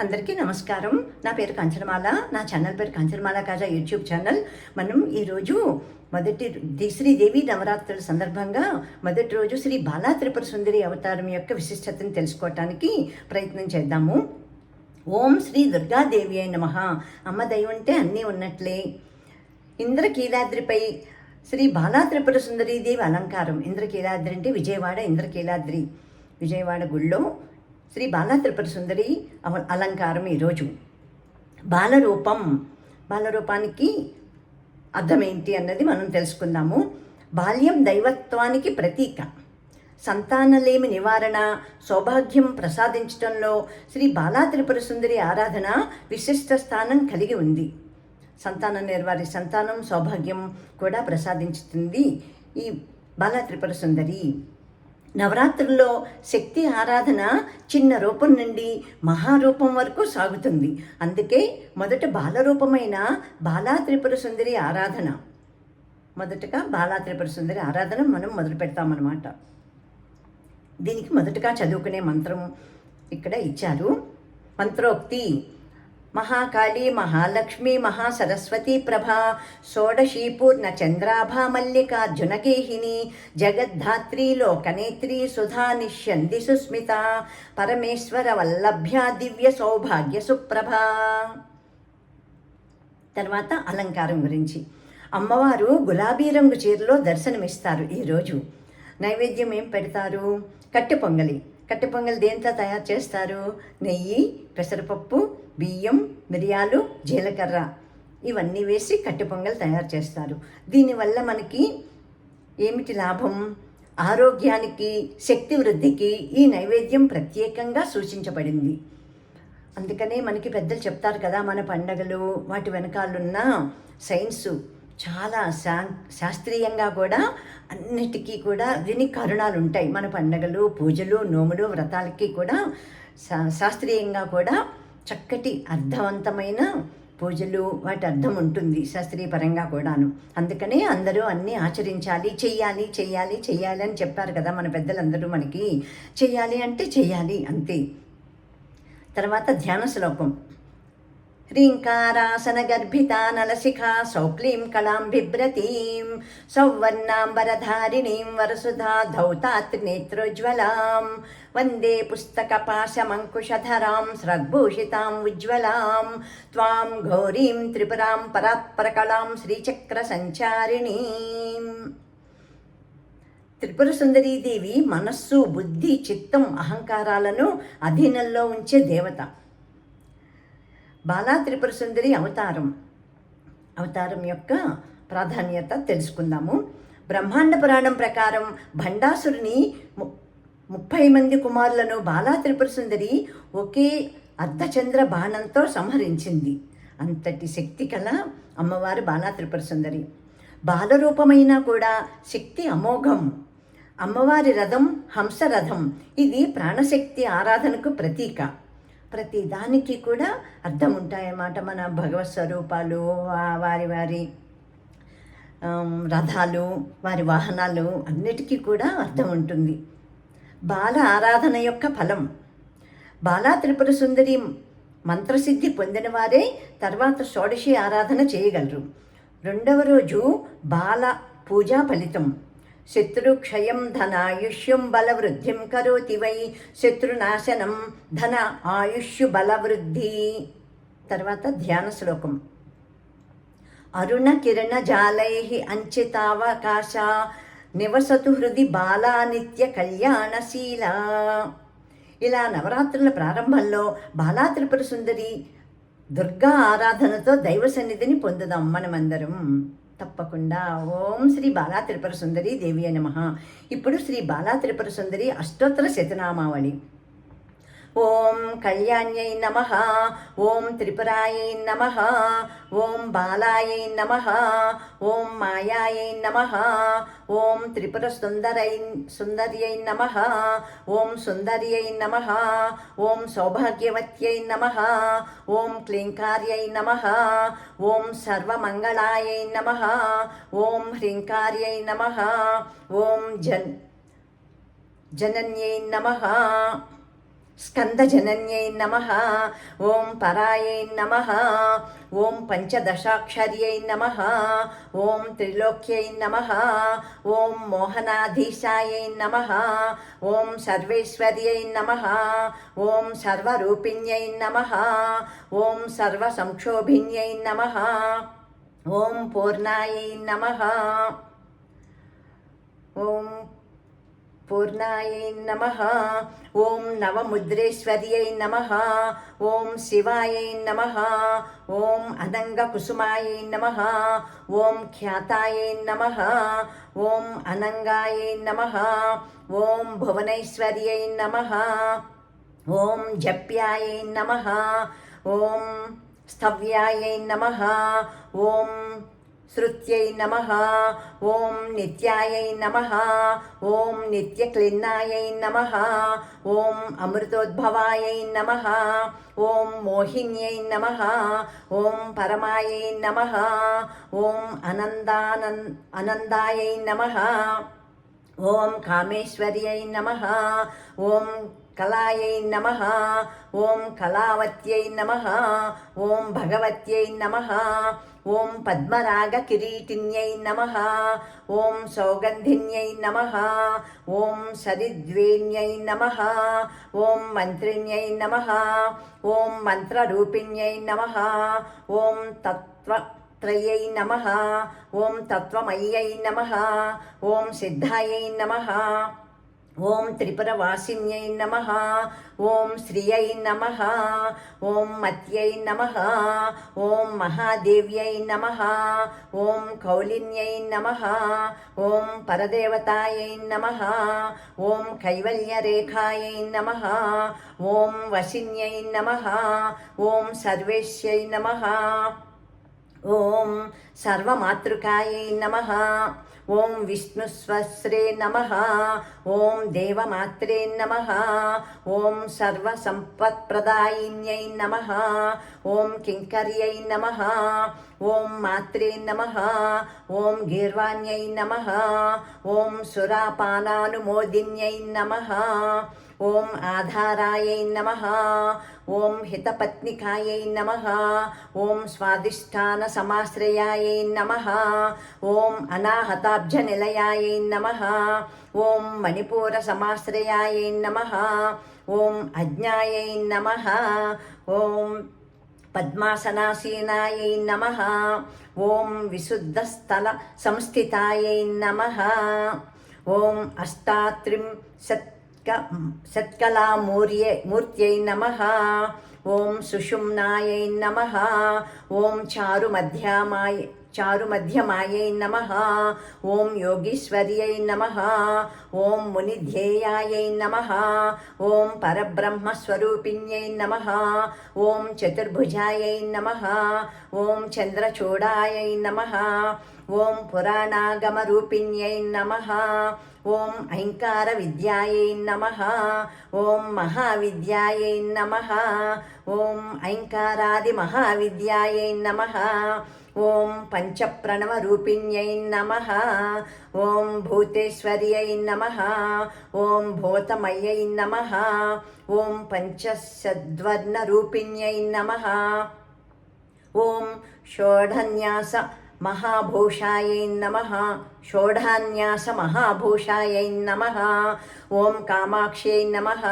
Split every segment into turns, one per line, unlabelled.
అందరికీ నమస్కారం. నా పేరు కంచనమాల. నా ఛానల్ పేరు కంచనమాల కాజా యూట్యూబ్ ఛానల్. మనం ఈరోజు శ్రీదేవి నవరాత్రుల సందర్భంగా మొదటి రోజు శ్రీ బాలా త్రిపుర సుందరి అవతారం యొక్క విశిష్టతను తెలుసుకోవటానికి ప్రయత్నం చేద్దాము. ఓం శ్రీ దుర్గాదేవి అయిన నమః. అమ్మ దయ ఉంటే అన్నీ ఉన్నట్లే. ఇంద్రకీలాద్రిపై శ్రీ బాలా త్రిపుర సుందరీదేవి అలంకారం. ఇంద్రకీలాద్రి అంటే విజయవాడ ఇంద్రకీలాద్రి, విజయవాడ గుళ్ళో శ్రీ బాలా త్రిపుర సుందరి అలంకారం ఈరోజు. బాలరూపానికి అర్థం ఏంటి అన్నది మనం తెలుసుకుందాము. బాల్యం దైవత్వానికి ప్రతీక. సంతానలేమి నివారణ, సౌభాగ్యం ప్రసాదించడంలో శ్రీ బాలా త్రిపుర సుందరి ఆరాధన విశిష్ట స్థానం కలిగి ఉంది. సంతానం సౌభాగ్యం కూడా ప్రసాదించుతుంది ఈ బాలా త్రిపుర సుందరి. నవరాత్రుల్లో శక్తి ఆరాధన చిన్న రూపం నుండి మహారూపం వరకు సాగుతుంది. అందుకే మొదట బాలరూపమైన బాలా త్రిపుర సుందరి ఆరాధన మనం మొదలు పెడతామన్నమాట. దీనికి మొదటగా చదువుకునే మంత్రం ఇక్కడ ఇచ్చారు. మంత్రోక్తి: మహాకాళీ మహాలక్ష్మి మహాసరస్వతి ప్రభా షోడశీ పూర్ణ చంద్రాభా మల్లికార్జునగేహిని జగద్ధాత్రీ లోకనేత్రీ సుధా నిష్యంది సుస్మిత పరమేశ్వర వల్లభ్యా దివ్య సౌభాగ్య సుప్రభా. తర్వాత అలంకారం గురించి. అమ్మవారు గులాబీ రంగు చీరలో దర్శనమిస్తారు. ఈరోజు నైవేద్యం ఏం పెడతారు? కట్టె పొంగలి దేంతో తయారు చేస్తారు? నెయ్యి, పెసరపప్పు, బియ్యం, మిరియాలు, జీలకర్ర ఇవన్నీ వేసి కట్టె పొంగల్ తయారు చేస్తారు. దీనివల్ల మనకి ఏమిటి లాభం? ఆరోగ్యానికి, శక్తి వృద్ధికి ఈ నైవేద్యం ప్రత్యేకంగా సూచించబడింది. అందుకనే మనకి పెద్దలు చెప్తారు కదా, మన పండగలు వాటి వెనకాలన్న సైన్సు చాలా శాస్త్రీయంగా కూడా అన్నిటికీ కూడా దీనికి కారణాలు ఉంటాయి. మన పండగలు, పూజలు, నోములు, వ్రతాలకి కూడా శాస్త్రీయంగా కూడా చక్కటి అర్థవంతమైన పూజలు వాటి అర్థం ఉంటుంది శాస్త్రీయ పరంగా కూడాను. అందుకనే అందరూ అన్నీ ఆచరించాలి, చెయ్యాలి అని చెప్పారు కదా మన పెద్దలందరూ. మనకి చెయ్యాలి అంటే చెయ్యాలి అంతే. తర్వాత ధ్యాన శ్లోకం. హ్రీంకారాసన గర్భితా నలశిఖా సౌక్లీం కళాం బిభ్రతీం సౌవర్ణాంబరధారిణీం వరసుధా ధౌతాత్రినేత్రోజ్వలాం వందే పుస్తకపాశమంకుశధరాం స్రగ్భూషితాం ఉజ్వలాం త్వాం ఘోరీం త్రిపురాం పరాత్పరకళాం శ్రీచక్ర సంచారిణీం. త్రిపుర సుందరీదేవి మనస్సు, బుద్ధి, చిత్తం, అహంకారాలను అధీనంలో ఉంచే దేవత. బాలా త్రిపుర సుందరి అవతారం యొక్క ప్రాధాన్యత తెలుసుకుందాము. బ్రహ్మాండ పురాణం ప్రకారం భండాసురుని 30 మంది కుమారులను బాలా త్రిపుర సుందరి ఒకే అర్ధచంద్ర బాణంతో సంహరించింది. అంతటి శక్తి కల అమ్మవారు బాలా త్రిపుర సుందరి. బాలరూపమైనా కూడా శక్తి అమోఘం. అమ్మవారి రథం హంసరథం. ఇది ప్రాణశక్తి ఆరాధనకు ప్రతీక. ప్రతి దానికి కూడా అర్థం ఉంటాయన్నమాట. మన భగవత్ స్వరూపాలు, వారి రథాలు, వారి వాహనాలు అన్నిటికీ కూడా అర్థం ఉంటుంది. బాల ఆరాధన యొక్క ఫలం. బాలా త్రిపుర సుందరి మంత్రసిద్ధి పొందిన వారే తర్వాత షోడశి ఆరాధన చేయగలరు. రెండవ రోజు బాల పూజా ఫలితం. శత్రుక్షయం ధనాయుష్యం బలవృద్ధిం కరోతి వై శత్రునాశనం ధన ఆయుష్యు బలవృద్ధి. తర్వాత ధ్యాన శ్లోకం. అరుణ కిరణ జాలై అంచితావకాశ నివసతు హృది బాలా నిత్య కళ్యాణశీల. ఇలా నవరాత్రుల ప్రారంభంలో బాలా త్రిపుర సుందరి దుర్గా ఆరాధనతో దైవ సన్నిధిని పొందుదాం మనమందరం తప్పకుండా. ఓం శ్రీ బాలా త్రిపుర సుందరి దేవి నమః. ఇప్పుడు శ్రీ బాలా త్రిపుర సుందరి అష్టోత్తర శతనామావళి. ఓం కళ్యాణ్యై నమః, ఓం త్రిపురాయై నమః, ఓం బాలాయై నమః, ఓం మాయాయై నమః, ఓం త్రిపుర సుందర్యై నమః, ఓం సుందర్యై నమః, ఓం సౌభాగ్యవత్యై నమః, ఓం క్లీంకార్యై నమః, ఓం సర్వమంగళాయై నమః, ఓం హ్రీంకార్యై నమః, ఓం జనన్యై నమః. స్కందజనన్యై నమః. ఓం పరాయై నమః. ఓం పంచదశాక్షర్యై నమః. ఓం త్రిలోక్యై నమః. ఓం మోహనాధీశాయై నమః. ఓం సర్వేశ్వర్యై నమః. ఓం సర్వరూపిణ్యై నమః. ఓం సర్వసంక్షోభిన్యై నమః. ఓం పూర్ణాయై నమః. ఓం పూర్ణాయై నమః. ఓం నవముద్రేశ్వర్యై నమః. ఓం శివాయై నమః. ఓం అనంగకుసుమాయై నమః. ఓం ఖ్యాతాయై నమః. ఓం అనంగాయై నమః. ఓం భువనైశ్వర్యై నమః. ఓం జప్యాయై నమః. ఓం స్థవ్యాయై నమః. ఓం శృత్యై నమః. ఓం నిత్యాయై నమః. ఓం నిత్యక్లిన్నాయై నమః. ఓం అమృతోద్భవాయై నమః. ఓం మోహిన్యై నమః. ఓం పరమాయై నమః. ఓం అనందాయై నమః. ఓం కామేశ్వర్యై నమః. ఓం కళాయై నమః. ఓం కళావత్యై నమః. ఓం భగవత్యై నమః. ఓం పద్మరాగకిరీటిన్యై నమః. ఓం సౌగంధిన్యై నమః. ఓం సరిద్వేణ్యై నమః. ఓం మంత్రిణ్యై నమః. ఓం మంత్రరూపిణ్యై నమః. ఓం తత్వత్రయై నమః. ఓం తత్వమయ్యై నమః. ఓం సిద్ధాయై నమః. ఓం త్రిపురవాసిన్యై నమః. ఓం శ్రియై నమః. ఓం మత్యై నమః. ఓం మహాదేవ్యై నమః. ఓం కౌలిన్యై నమః. ఓం పరదేవతాయై నమః. ఓం కైవల్యరేఖాయై నమః. ఓం వశిన్యై నమః. ఓం సర్వేశ్యై నమః. ఓం సర్వమాతృకాయై నమః. ఓం విష్ణుస్వస్రే నమః. ఓం దేవమాత్రే నమః. ఓం సర్వసంపత్ప్రదాయిన్యై నమః. ఓం కింకర్యై నమః. ఓం మాత్రే నమః. ఓం గీర్వాణ్యై నమః. ఓం సురాపానానుమోదిన్యై నమః. ఓం ఆధారాయై నమః. ఓం హితపత్నికాయై నమః. ఓం స్వాదిష్టానసమాశ్రయాయై నమః. ఓం అనాహతాబ్జనిలయాయై నమః. ఓం మణిపూరసమాశ్రయాయై నమః. ఓం అజ్ఞాయై నమః. ఓం పద్మాసనాసీనాయై నమః. ఓం విశుద్ధస్థల సంస్థితాయై నమః. ఓం అష్టాత్రింశత్కళామూర్త్యై నమః. ఓం సుషుమ్నాయై నమః. ఓం చారుమధ్యమాయై నమః. ఓం యోగీశ్వర్యై నమః. ఓం మునిధ్యేయాయై నమః. ఓం పరబ్రహ్మస్వరూపిణ్యై నమః. ఓం చతుర్భుజాయై నమః. ఓం చంద్రచూడాయై నమః. ఓం పురాణాగమరూపిణ్యై నమః. ఓం ఐంకార విద్యాయై నమః. ఓం మహావిద్యాయై నమః. ఓం ఐంకారాది మహావిద్యాయై నమః. ఓం పంచప్రణవరూపిణ్యై నమః. ఓం భూతేశ్వర్యై నమః. ఓం భూతమయ్యై నమః. ఓం పంచసద్వర్ణరూపిణ్యై నమః. ఓం షోఢన్యాస మహాభూషాయై నమః. షోఢాన్యాస మహాభూషాయై నమః. ఓం కామాక్ష్యై నమః.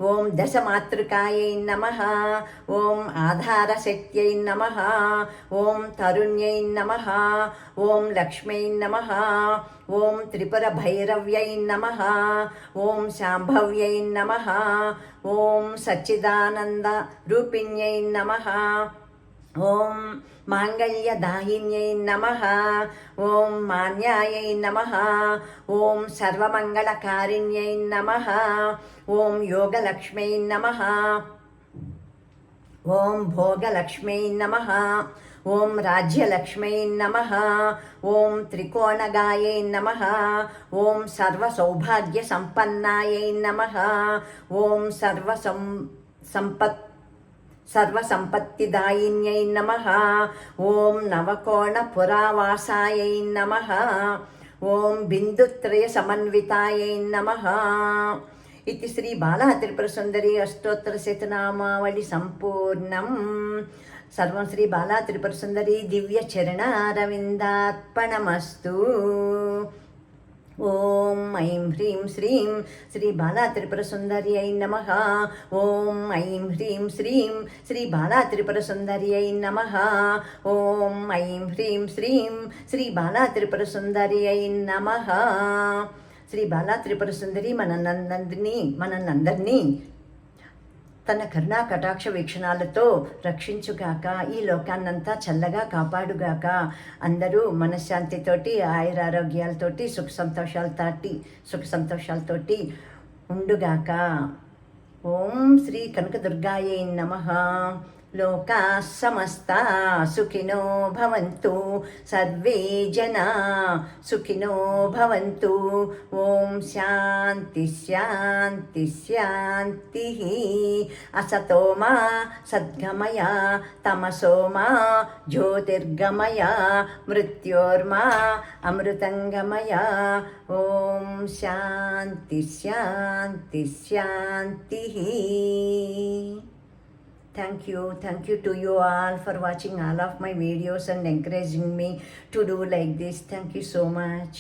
ఓం దశమాతృకాయై నమః. ఓం ఆధారశక్త్యై నమః. ఓం తరుణ్యై నమః. ఓం లక్ష్మై నమః. ఓం త్రిపురభైరవ్యై నమః. ఓం శాంభవ్యై నమః. ఓం సచ్చిదానంద రూపిణ్యై నమః. ఓం మాంగళ్యదాయిన్యై నమః. ఓం మాన్యాయై నమః. ఓం సర్వమంగళకారిణ్యై నమః. ఓం యోగలక్ష్మై నమః. ఓం భోగలక్ష్మై నమః. ఓం రాజ్యలక్ష్మై నమః. ఓం త్రికోణగాయై నమః. ఓం సర్వసౌభాగ్యసంపన్నాయై నమః. ఓం సర్వసంపత్తిదాయిన్యై నమః. ఓం నవకోణపురావాసాయై నమః. ఓం బిందుత్రయ సమన్వితాయై నమః. इति श्री बाला त्रिपुरसुन्दरी अष्टोत्तरशतनामावళి सम्पूर्णं सर्वं श्री बाला त्रिपुरसुन्दरी दिव्यचरणारविन्दार्पणमस्तु। ఓం ఐం హ్రీం శ్రీం శ్రీ బాలా త్రిపురసుందర్యై నమః. ఓం ఐం హ్రీం శ్రీం శ్రీ బాలా త్రిపురసుందర్యై నమః. ఓం ఐం హ్రీం శ్రీం శ్రీ బాలా త్రిపురసుందర్యై నమః. శ్రీ బాలా త్రిపురసుందరి మనందరినీ తన కరుణా కటాక్ష వీక్షణాలతో రక్షించుగాక, ఈ లోకాన్నంతా చల్లగా కాపాడుగాక, అందరూ మనశ్శాంతితోటి ఆయురారోగ్యాలతోటి సుఖ సంతోషాలతోటి ఉండుగాక. ఓం శ్రీ కనకదుర్గాయై నమః. లోకా సమస్తా సుఖినో భవంతు, సర్వే జనా సుఖినో భవంతు. ఓం శాంతి శాంతి శాంతి. అసతో మా సద్గమయ, తమసో మా జ్యోతిర్గమయ, మృత్యోర్మా అమృతంగమయ. ఓం శాంతి శాంతి శాంతి. Thank you to you all for watching all of my videos and encouraging me to do like this. Thank you so much.